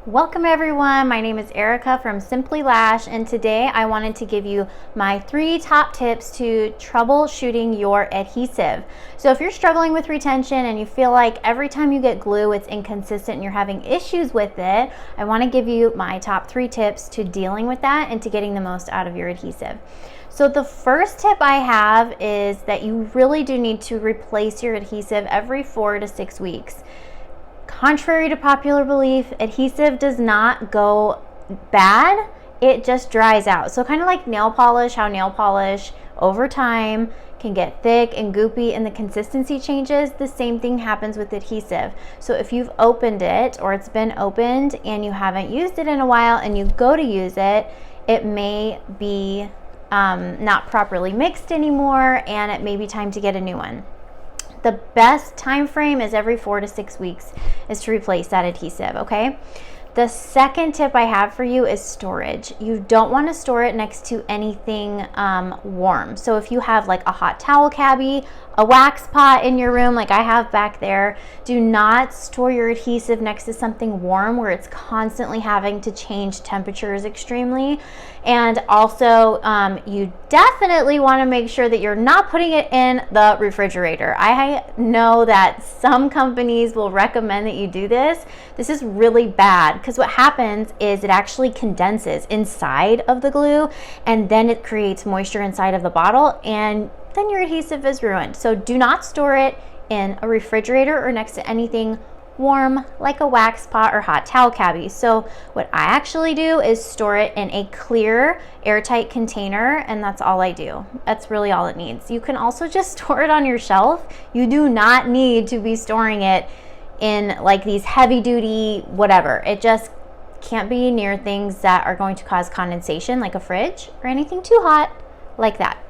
Welcome everyone, my name is Erica from Simply Lash, and today I wanted to give you my 3 top tips to troubleshooting your adhesive. So if you're struggling with retention and you feel like every time you get glue it's inconsistent and you're having issues with it, I want to give you my top 3 tips to dealing with that and to getting the most out of your adhesive. So the first tip I have is that you really do need to replace your adhesive every 4 to 6 weeks. Contrary to popular belief, adhesive does not go bad, it just dries out. So kind of like nail polish, how nail polish over time can get thick and goopy and the consistency changes, the same thing happens with adhesive. So if you've opened it or it's been opened and you haven't used it in a while and you go to use it, it may be not properly mixed anymore and it may be time to get a new one. The best time frame is every 4 to 6 weeks is to replace that adhesive, okay? The second tip I have for you is storage. You don't want to store it next to anything warm. So if you have like a hot towel cabbie, a wax pot in your room like I have back there, do not store your adhesive next to something warm where it's constantly having to change temperatures extremely. And also you definitely want to make sure that you're not putting it in the refrigerator. I know that some companies will recommend that you do this. This is really bad because what happens is it actually condenses inside of the glue and then it creates moisture inside of the bottle and then your adhesive is ruined. So do not store it in a refrigerator or next to anything warm like a wax pot or hot towel cabbie. So what I actually do is store it in a clear airtight container, and that's all I do. That's really all it needs. You can also just store it on your shelf. You do not need to be storing it in like these heavy duty whatever. It just can't be near things that are going to cause condensation like a fridge or anything too hot like that.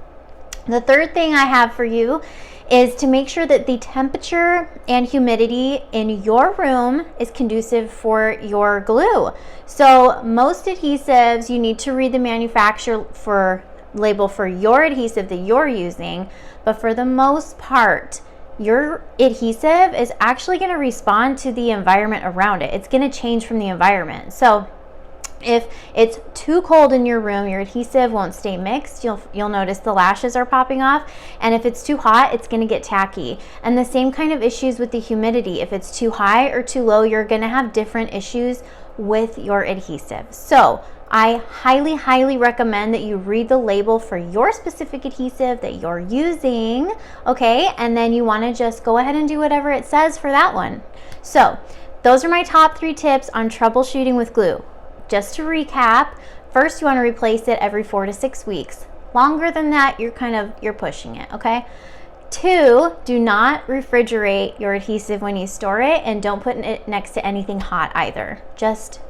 The third thing I have for you is to make sure that the temperature and humidity in your room is conducive for your glue. So most adhesives, you need to read the manufacturer for label for your adhesive that you're using, but for the most part, your adhesive is actually going to respond to the environment around it. It's going to change from the environment. So if it's too cold in your room, your adhesive won't stay mixed. You'll notice the lashes are popping off. And if it's too hot, it's going to get tacky. And the same kind of issues with the humidity. If it's too high or too low, you're going to have different issues with your adhesive. So I highly, highly recommend that you read the label for your specific adhesive that you're using, okay? And then you want to just go ahead and do whatever it says for that one. So those are my top 3 tips on troubleshooting with glue. Just to recap, first you want to replace it every 4 to 6 weeks. Longer than that, you're pushing it, okay? 2, do not refrigerate your adhesive when you store it, and don't put it next to anything hot either. Just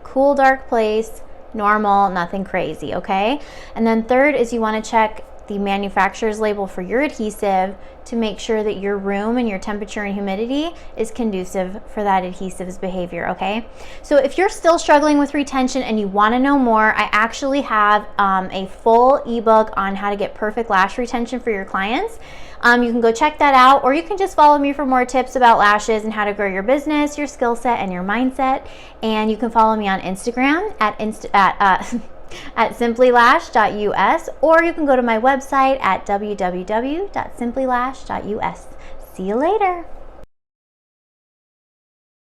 cool, dark place, normal, nothing crazy, okay? And then 3rd is you want to check the manufacturer's label for your adhesive to make sure that your room and your temperature and humidity is conducive for that adhesive's behavior, okay? So if you're still struggling with retention and you want to know more, I actually have a full ebook on how to get perfect lash retention for your clients. You can go check that out, or you can just follow me for more tips about lashes and how to grow your business, your skill set, and your mindset. And you can follow me on Instagram at simplylash.us, or you can go to my website at www.simplylash.us. See you later.